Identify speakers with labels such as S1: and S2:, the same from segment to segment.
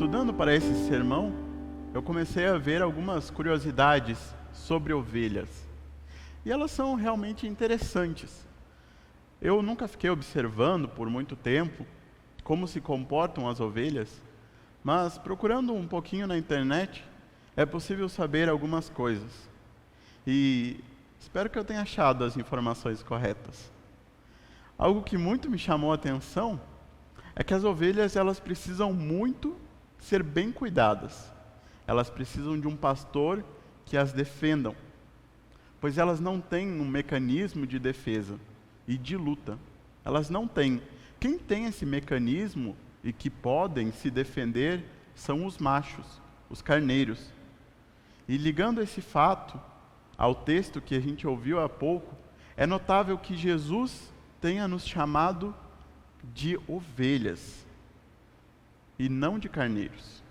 S1: Estudando para esse sermão, eu comecei a ver algumas curiosidades sobre ovelhas. E elas são realmente interessantes. Eu nunca fiquei observando por muito tempo como se comportam as ovelhas, mas procurando um pouquinho na internet, é possível saber algumas coisas. E espero que eu tenha achado as informações corretas. Algo que muito me chamou a atenção é que as ovelhas elas precisam muito ser bem cuidadas. Elas precisam de um pastor que as defendam, pois elas não têm um mecanismo de defesa e de luta. Elas não têm. Quem tem esse mecanismo e que podem se defender são os machos, os carneiros. E ligando esse fato ao texto que a gente ouviu há pouco, é notável que Jesus tenha nos chamado de ovelhas e não de carneiros.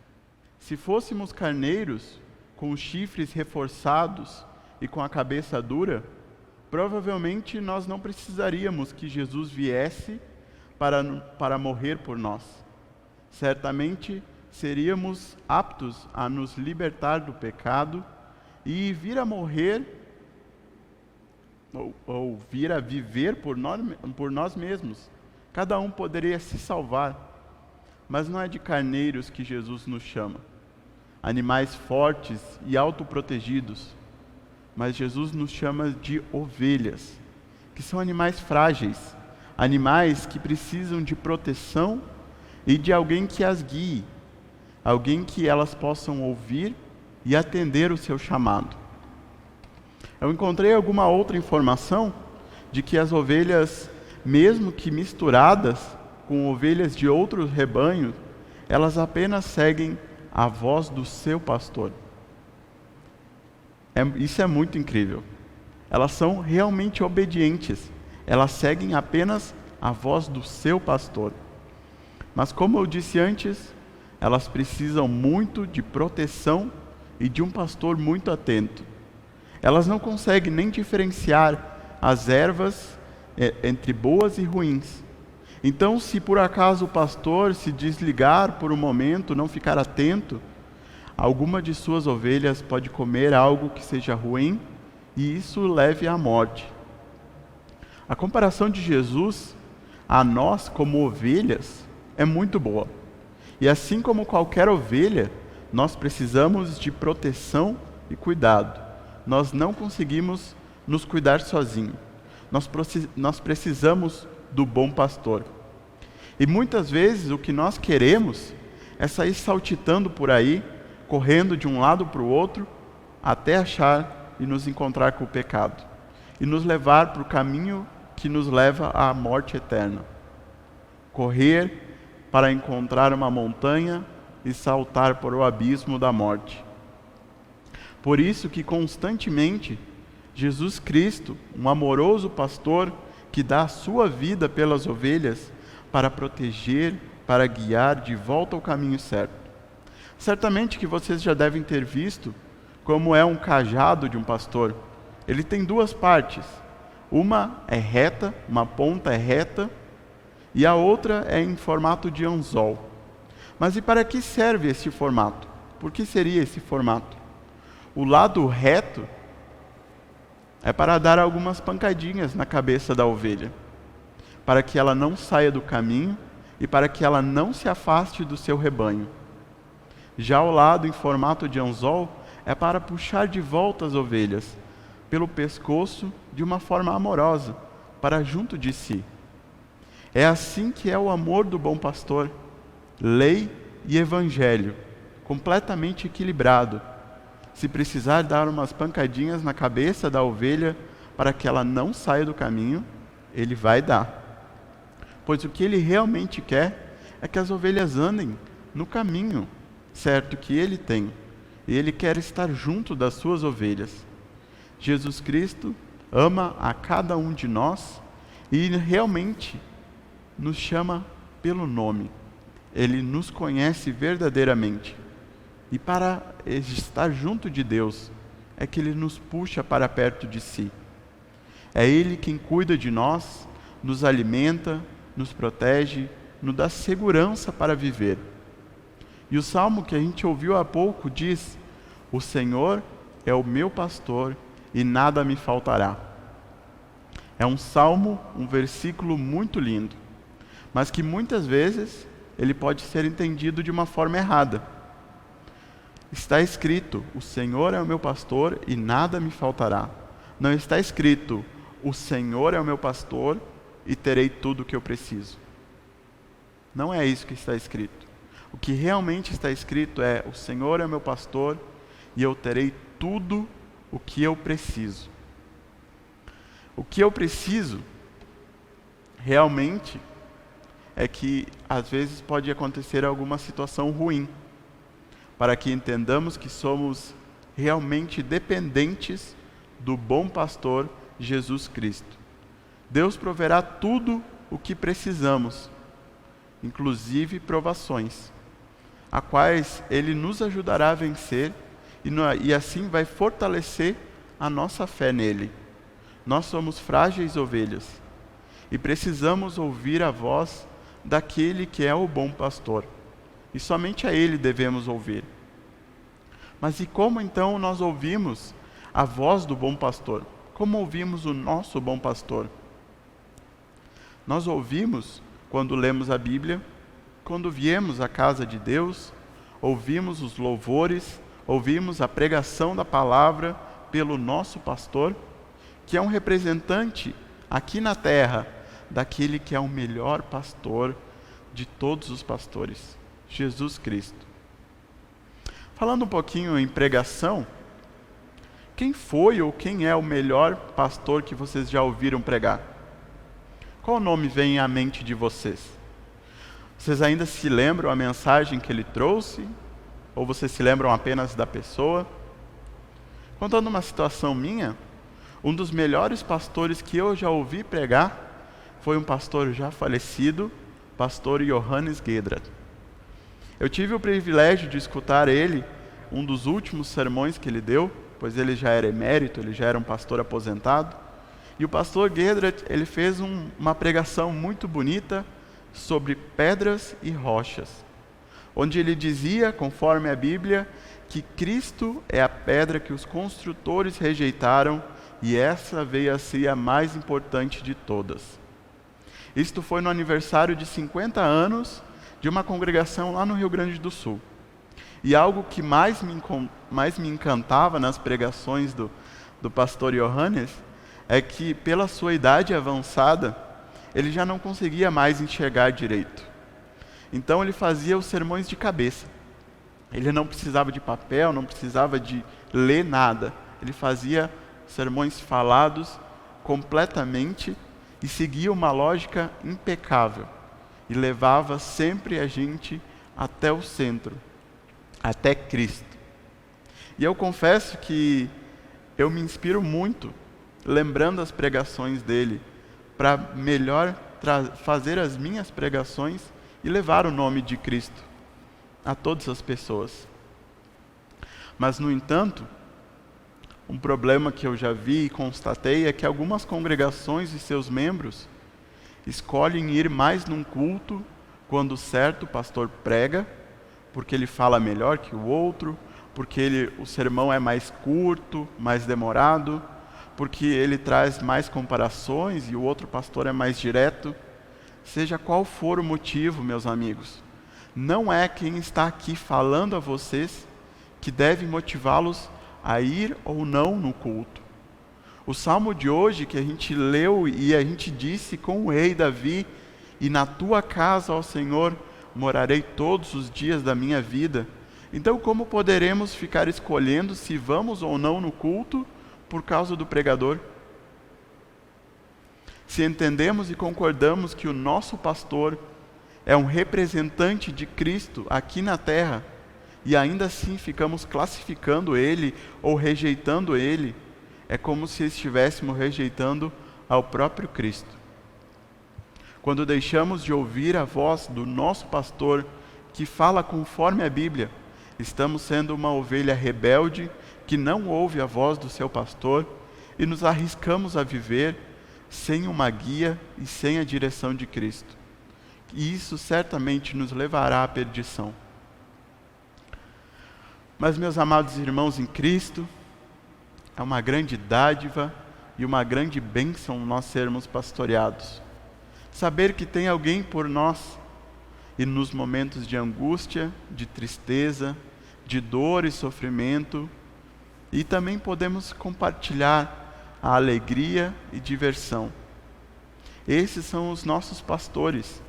S1: Se fôssemos carneiros, com os chifres reforçados e com a cabeça dura, provavelmente nós não precisaríamos que Jesus viesse para morrer por nós. Certamente seríamos aptos a nos libertar do pecado e vir a morrer ou vir a viver por nós mesmos. Cada um poderia se salvar, mas não é de carneiros que Jesus nos chama, animais fortes e autoprotegidos, mas Jesus nos chama de ovelhas, que são animais frágeis, animais que precisam de proteção e de alguém que as guie, alguém que elas possam ouvir e atender o seu chamado. Eu encontrei alguma outra informação de que as ovelhas, mesmo que misturadas com ovelhas de outros rebanhos, elas apenas seguem a voz do seu pastor. Isso é muito incrível. Elas são realmente obedientes. Elas seguem apenas a voz do seu pastor. Mas como eu disse antes, elas precisam muito de proteção e de um pastor muito atento. Elas não conseguem nem diferenciar as ervas entre boas e ruins. Então, se por acaso o pastor se desligar por um momento, não ficar atento, alguma de suas ovelhas pode comer algo que seja ruim e isso leve à morte. A comparação de Jesus a nós como ovelhas é muito boa. E assim como qualquer ovelha, nós precisamos de proteção e cuidado. Nós não conseguimos nos cuidar sozinhos. Nós precisamos do bom pastor. E muitas vezes o que nós queremos é sair saltitando por aí, correndo de um lado para o outro, até achar e nos encontrar com o pecado. E nos levar para o caminho que nos leva à morte eterna. Correr para encontrar uma montanha e saltar para o abismo da morte. Por isso que constantemente Jesus Cristo, um amoroso pastor que dá a sua vida pelas ovelhas para proteger, para guiar de volta ao caminho certo. Certamente que vocês já devem ter visto como é um cajado de um pastor. Ele tem duas partes. Uma é reta, uma ponta é reta, e a outra é em formato de anzol. Mas e para que serve esse formato? Por que seria esse formato? O lado reto é para dar algumas pancadinhas na cabeça da ovelha, para que ela não saia do caminho e para que ela não se afaste do seu rebanho. Já o lado em formato de anzol é para puxar de volta as ovelhas pelo pescoço de uma forma amorosa, para junto de si. É assim que é o amor do bom pastor, lei e evangelho, completamente equilibrado. Se precisar dar umas pancadinhas na cabeça da ovelha para que ela não saia do caminho, ele vai dar. Pois o que ele realmente quer é que as ovelhas andem no caminho certo que ele tem. E ele quer estar junto das suas ovelhas. Jesus Cristo ama a cada um de nós e realmente nos chama pelo nome. Ele nos conhece verdadeiramente. E para estar junto de Deus, é que Ele nos puxa para perto de si. É Ele quem cuida de nós, nos alimenta, nos protege, nos dá segurança para viver. E o salmo que a gente ouviu há pouco diz: o Senhor é o meu pastor e nada me faltará. É um salmo, um versículo muito lindo, mas que muitas vezes ele pode ser entendido de uma forma errada. Está escrito: o Senhor é o meu pastor e nada me faltará. Não está escrito: o Senhor é o meu pastor e terei tudo o que eu preciso. Não é isso que está escrito. O que realmente está escrito é: o Senhor é o meu pastor e eu terei tudo o que eu preciso. O que eu preciso realmente é que às vezes pode acontecer alguma situação ruim, para que entendamos que somos realmente dependentes do bom pastor Jesus Cristo. Deus proverá tudo o que precisamos, inclusive provações, a quais Ele nos ajudará a vencer e assim vai fortalecer a nossa fé nele. Nós somos frágeis ovelhas e precisamos ouvir a voz daquele que é o bom pastor. E somente a Ele devemos ouvir. Mas e como então nós ouvimos a voz do bom pastor? Como ouvimos o nosso bom pastor? Nós ouvimos quando lemos a Bíblia, quando viemos à casa de Deus, ouvimos os louvores, ouvimos a pregação da palavra pelo nosso pastor, que é um representante aqui na terra daquele que é o melhor pastor de todos os pastores, Jesus Cristo. Falando um pouquinho em pregação, quem foi ou quem é o melhor pastor que vocês já ouviram pregar? Qual nome vem à mente de vocês? Vocês ainda se lembram a mensagem que ele trouxe? Ou vocês se lembram apenas da pessoa? Contando uma situação minha, um dos melhores pastores que eu já ouvi pregar foi um pastor já falecido, pastor Johannes Gedrat. Eu tive o privilégio de escutar ele, um dos últimos sermões que ele deu, pois ele já era emérito, ele já era um pastor aposentado. E o pastor Gedrat, ele fez uma pregação muito bonita sobre pedras e rochas, onde ele dizia, conforme a Bíblia, que Cristo é a pedra que os construtores rejeitaram e essa veio a ser a mais importante de todas. Isto foi no aniversário de 50 anos de uma congregação lá no Rio Grande do Sul. E algo que mais me encantava nas pregações do pastor Johannes é que, pela sua idade avançada, ele já não conseguia mais enxergar direito. Então ele fazia os sermões de cabeça. Ele não precisava de papel, não precisava de ler nada. Ele fazia sermões falados completamente e seguia uma lógica impecável. E levava sempre a gente até o centro, até Cristo. E eu confesso que eu me inspiro muito lembrando as pregações dele, para melhor fazer as minhas pregações e levar o nome de Cristo a todas as pessoas. Mas, no entanto, um problema que eu já vi e constatei é que algumas congregações e seus membros escolhem ir mais num culto quando certo pastor prega, porque ele fala melhor que o outro, porque o sermão é mais curto, mais demorado, porque ele traz mais comparações e o outro pastor é mais direto. Seja qual for o motivo, meus amigos, não é quem está aqui falando a vocês que deve motivá-los a ir ou não no culto. O salmo de hoje que a gente leu e a gente disse com o rei Davi: e na tua casa, ó Senhor, morarei todos os dias da minha vida. Então, como poderemos ficar escolhendo se vamos ou não no culto por causa do pregador? Se entendemos e concordamos que o nosso pastor é um representante de Cristo aqui na terra, e ainda assim ficamos classificando ele ou rejeitando ele, é como se estivéssemos rejeitando ao próprio Cristo. Quando deixamos de ouvir a voz do nosso pastor, que fala conforme a Bíblia, estamos sendo uma ovelha rebelde que não ouve a voz do seu pastor e nos arriscamos a viver sem uma guia e sem a direção de Cristo. E isso certamente nos levará à perdição. Mas, meus amados irmãos em Cristo, é uma grande dádiva e uma grande bênção nós sermos pastoreados. Saber que tem alguém por nós, e nos momentos de angústia, de tristeza, de dor e sofrimento, e também podemos compartilhar a alegria e diversão. Esses são os nossos pastores,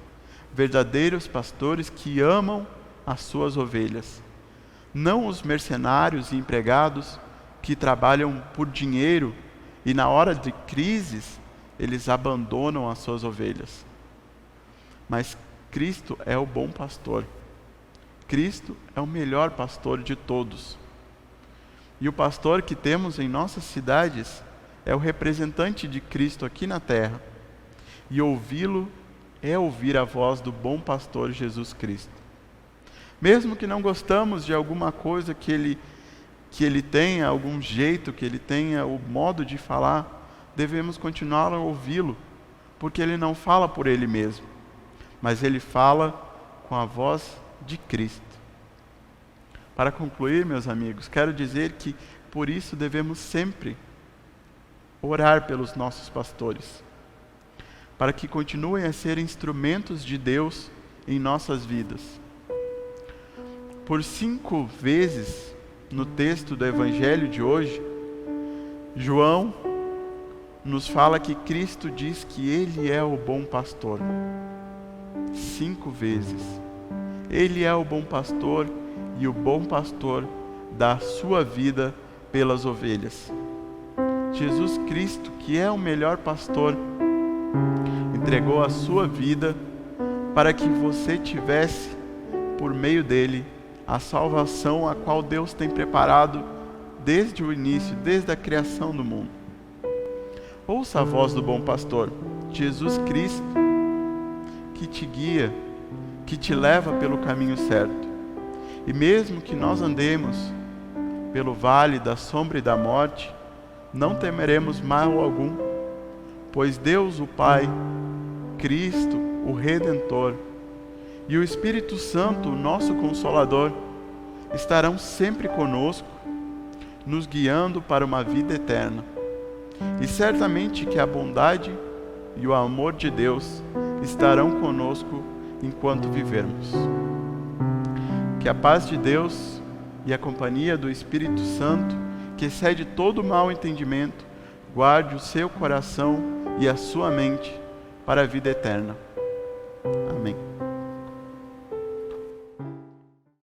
S1: verdadeiros pastores que amam as suas ovelhas. Não os mercenários e empregados que trabalham por dinheiro e na hora de crises eles abandonam as suas ovelhas. Mas Cristo é o bom pastor. Cristo é o melhor pastor de todos. E o pastor que temos em nossas cidades é o representante de Cristo aqui na terra. E ouvi-lo é ouvir a voz do bom pastor Jesus Cristo. Mesmo que não gostamos de alguma coisa que ele tenha, algum jeito que ele tenha, o modo de falar, devemos continuar a ouvi-lo, porque ele não fala por ele mesmo, mas ele fala com a voz de Cristo. Para concluir, meus amigos, quero dizer que por isso devemos sempre orar pelos nossos pastores, para que continuem a ser instrumentos de Deus em nossas vidas. Por 5 vezes no texto do Evangelho de hoje, João nos fala que Cristo diz que Ele é o bom pastor. 5 vezes. Ele é o bom pastor e o bom pastor dá a sua vida pelas ovelhas. Jesus Cristo, que é o melhor pastor, entregou a sua vida para que você tivesse, por meio dele, a salvação a qual Deus tem preparado desde o início, desde a criação do mundo. Ouça a voz do bom pastor, Jesus Cristo, que te guia, que te leva pelo caminho certo. E mesmo que nós andemos pelo vale da sombra e da morte, não temeremos mal algum, pois Deus o Pai, Cristo, o Redentor, e o Espírito Santo, nosso Consolador, estarão sempre conosco, nos guiando para uma vida eterna. E certamente que a bondade e o amor de Deus estarão conosco enquanto vivermos. Que a paz de Deus e a companhia do Espírito Santo, que excede todo mau entendimento, guarde o seu coração e a sua mente para a vida eterna. Amém.